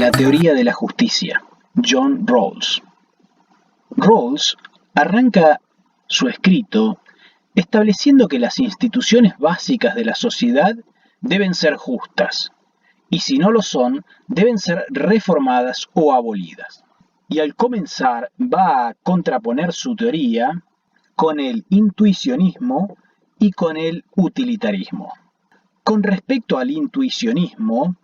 La teoría de la justicia, John Rawls. Rawls arranca su escrito estableciendo que las instituciones básicas de la sociedad deben ser justas, y si no lo son, deben ser reformadas o abolidas. Y al comenzar va a contraponer su teoría con el intuicionismo y con el utilitarismo. Con respecto al intuicionismo,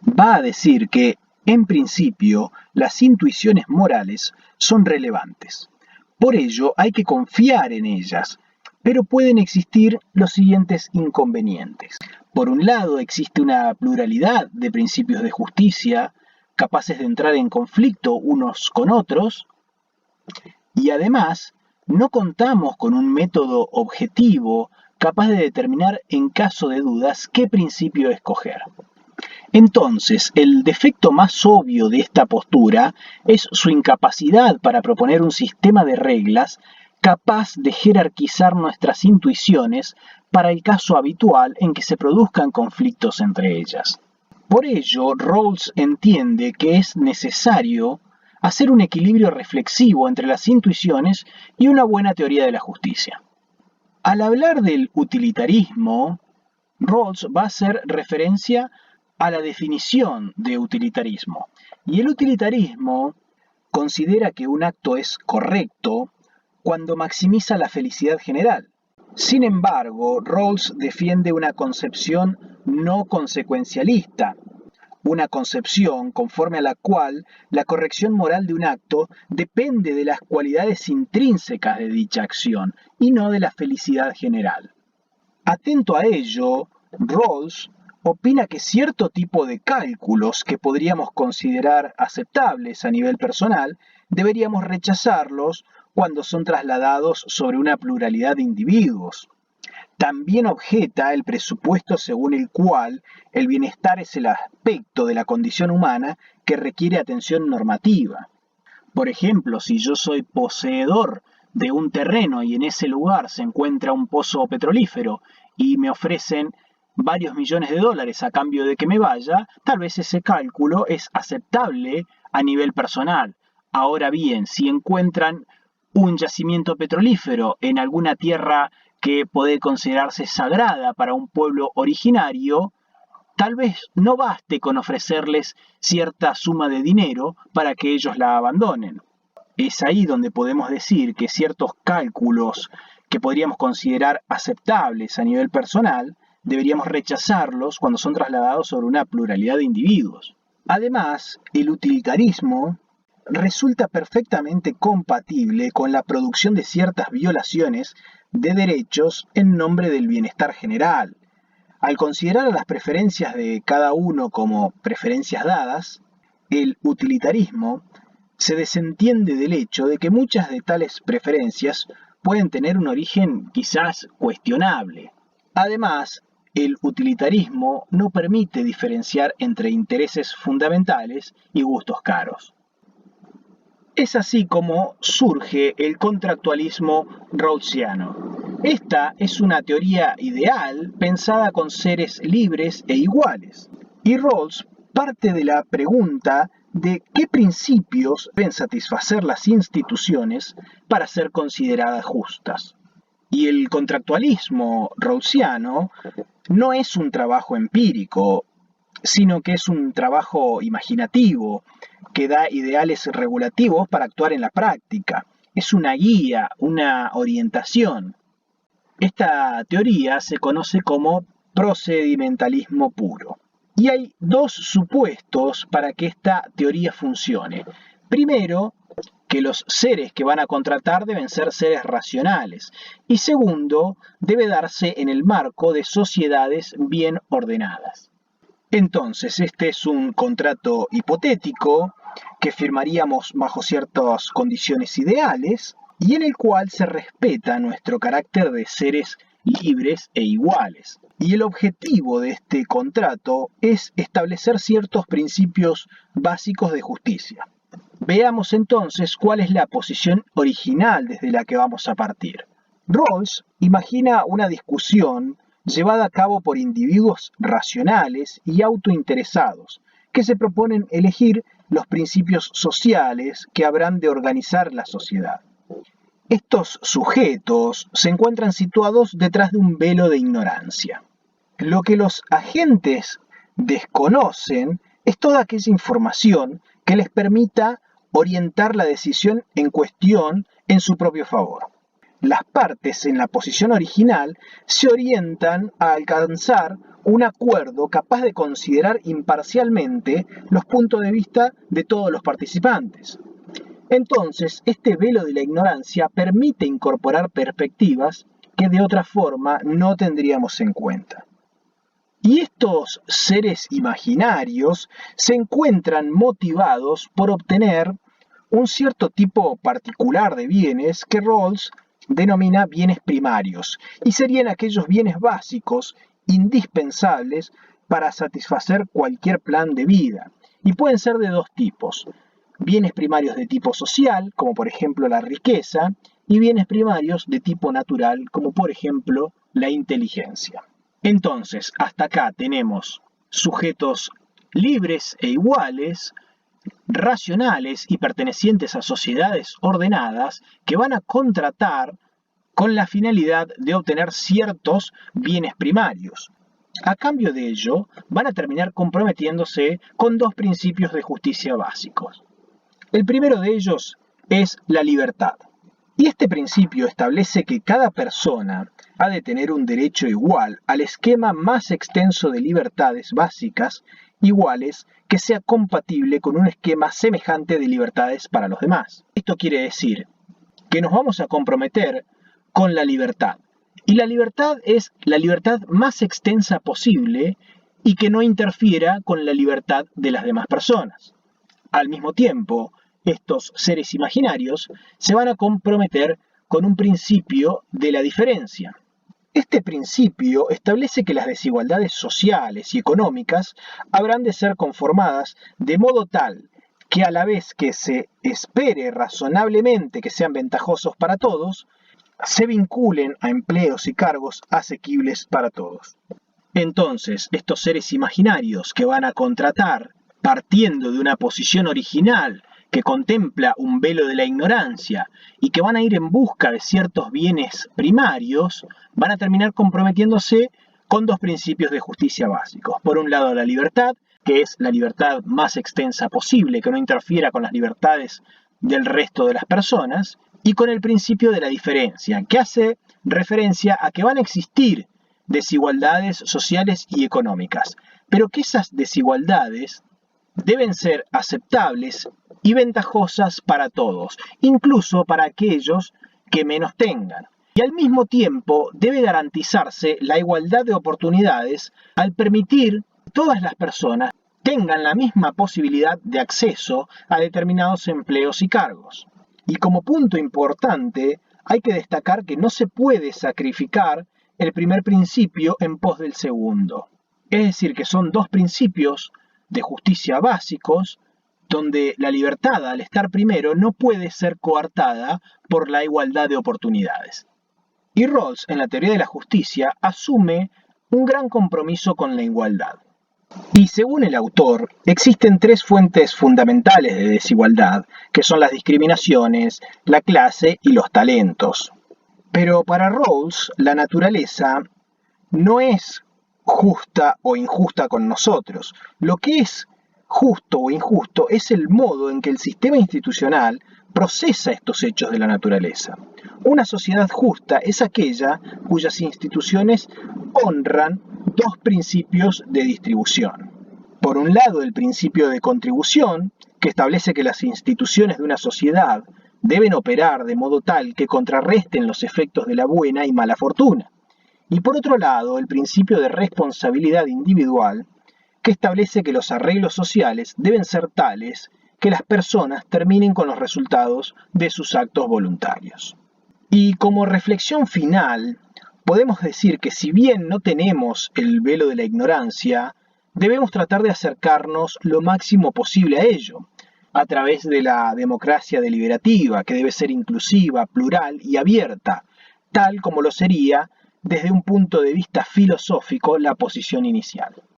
va a decir que, en principio, las intuiciones morales son relevantes. Por ello, hay que confiar en ellas, pero pueden existir los siguientes inconvenientes. Por un lado, existe una pluralidad de principios de justicia, capaces de entrar en conflicto unos con otros, y además, no contamos con un método objetivo capaz de determinar en caso de dudas qué principio escoger. Entonces, el defecto más obvio de esta postura es su incapacidad para proponer un sistema de reglas capaz de jerarquizar nuestras intuiciones para el caso habitual en que se produzcan conflictos entre ellas. Por ello, Rawls entiende que es necesario hacer un equilibrio reflexivo entre las intuiciones y una buena teoría de la justicia. Al hablar del utilitarismo, Rawls va a hacer referencia a la definición de utilitarismo. Y el utilitarismo considera que un acto es correcto cuando maximiza la felicidad general. Sin embargo, Rawls defiende una concepción no consecuencialista, una concepción conforme a la cual la corrección moral de un acto depende de las cualidades intrínsecas de dicha acción y no de la felicidad general. Atento a ello, Rawls opina que cierto tipo de cálculos que podríamos considerar aceptables a nivel personal, deberíamos rechazarlos cuando son trasladados sobre una pluralidad de individuos. También objeta el presupuesto según el cual el bienestar es el aspecto de la condición humana que requiere atención normativa. Por ejemplo, si yo soy poseedor de un terreno y en ese lugar se encuentra un pozo petrolífero y me ofrecen varios millones de dólares a cambio de que me vaya, tal vez ese cálculo es aceptable a nivel personal. Ahora bien, si encuentran un yacimiento petrolífero en alguna tierra que puede considerarse sagrada para un pueblo originario, tal vez no baste con ofrecerles cierta suma de dinero para que ellos la abandonen. Es ahí donde podemos decir que ciertos cálculos que podríamos considerar aceptables a nivel personal, deberíamos rechazarlos cuando son trasladados sobre una pluralidad de individuos. Además, el utilitarismo resulta perfectamente compatible con la producción de ciertas violaciones de derechos en nombre del bienestar general. Al considerar a las preferencias de cada uno como preferencias dadas, el utilitarismo se desentiende del hecho de que muchas de tales preferencias pueden tener un origen quizás cuestionable. Además, el utilitarismo no permite diferenciar entre intereses fundamentales y gustos caros. Es así como surge el contractualismo rawlsiano. Esta es una teoría ideal pensada con seres libres e iguales. Y Rawls parte de la pregunta de qué principios deben satisfacer las instituciones para ser consideradas justas. Y el contractualismo rawlsiano no es un trabajo empírico, sino que es un trabajo imaginativo que da ideales regulativos para actuar en la práctica. Es una guía, una orientación. Esta teoría se conoce como procedimentalismo puro. Y hay dos supuestos para que esta teoría funcione. Primero, que los seres que van a contratar deben ser seres racionales. Y segundo, debe darse en el marco de sociedades bien ordenadas. Entonces, este es un contrato hipotético que firmaríamos bajo ciertas condiciones ideales y en el cual se respeta nuestro carácter de seres libres e iguales. Y el objetivo de este contrato es establecer ciertos principios básicos de justicia. Veamos entonces cuál es la posición original desde la que vamos a partir. Rawls imagina una discusión llevada a cabo por individuos racionales y autointeresados, que se proponen elegir los principios sociales que habrán de organizar la sociedad. Estos sujetos se encuentran situados detrás de un velo de ignorancia. Lo que los agentes desconocen es toda aquella información que les permita orientar la decisión en cuestión en su propio favor. Las partes en la posición original se orientan a alcanzar un acuerdo capaz de considerar imparcialmente los puntos de vista de todos los participantes. Entonces, este velo de la ignorancia permite incorporar perspectivas que de otra forma no tendríamos en cuenta. Y estos seres imaginarios se encuentran motivados por obtener un cierto tipo particular de bienes que Rawls denomina bienes primarios, y serían aquellos bienes básicos indispensables para satisfacer cualquier plan de vida, y pueden ser de dos tipos: bienes primarios de tipo social, como por ejemplo la riqueza, y bienes primarios de tipo natural, como por ejemplo la inteligencia. Entonces, hasta acá tenemos sujetos libres e iguales, racionales y pertenecientes a sociedades ordenadas que van a contratar con la finalidad de obtener ciertos bienes primarios. A cambio de ello, van a terminar comprometiéndose con dos principios de justicia básicos. El primero de ellos es la libertad. Y este principio establece que cada persona ha de tener un derecho igual al esquema más extenso de libertades básicas iguales que sea compatible con un esquema semejante de libertades para los demás. Esto quiere decir que nos vamos a comprometer con la libertad. Y la libertad es la libertad más extensa posible y que no interfiera con la libertad de las demás personas. Al mismo tiempo, estos seres imaginarios se van a comprometer con un principio de la diferencia. Este principio establece que las desigualdades sociales y económicas habrán de ser conformadas de modo tal que a la vez que se espere razonablemente que sean ventajosos para todos, se vinculen a empleos y cargos asequibles para todos. Entonces, estos seres imaginarios que van a contratar partiendo de una posición original que contempla un velo de la ignorancia y que van a ir en busca de ciertos bienes primarios, van a terminar comprometiéndose con dos principios de justicia básicos. Por un lado, la libertad, que es la libertad más extensa posible, que no interfiera con las libertades del resto de las personas, y con el principio de la diferencia, que hace referencia a que van a existir desigualdades sociales y económicas, pero que esas desigualdades deben ser aceptables y ventajosas para todos, incluso para aquellos que menos tengan. Y al mismo tiempo debe garantizarse la igualdad de oportunidades al permitir que todas las personas tengan la misma posibilidad de acceso a determinados empleos y cargos. Y como punto importante, hay que destacar que no se puede sacrificar el primer principio en pos del segundo. Es decir, que son dos principios de justicia básicos, donde la libertad al estar primero no puede ser coartada por la igualdad de oportunidades. Y Rawls, en la teoría de la justicia, asume un gran compromiso con la igualdad. Y según el autor, existen tres fuentes fundamentales de desigualdad, que son las discriminaciones, la clase y los talentos. Pero para Rawls, la naturaleza no es justa o injusta con nosotros. Lo que es justo o injusto es el modo en que el sistema institucional procesa estos hechos de la naturaleza. Una sociedad justa es aquella cuyas instituciones honran dos principios de distribución. Por un lado, el principio de contribución, que establece que las instituciones de una sociedad deben operar de modo tal que contrarresten los efectos de la buena y mala fortuna. Y por otro lado, el principio de responsabilidad individual, que establece que los arreglos sociales deben ser tales que las personas terminen con los resultados de sus actos voluntarios. Y como reflexión final, podemos decir que si bien no tenemos el velo de la ignorancia, debemos tratar de acercarnos lo máximo posible a ello, a través de la democracia deliberativa, que debe ser inclusiva, plural y abierta, tal como lo sería desde un punto de vista filosófico la posición inicial.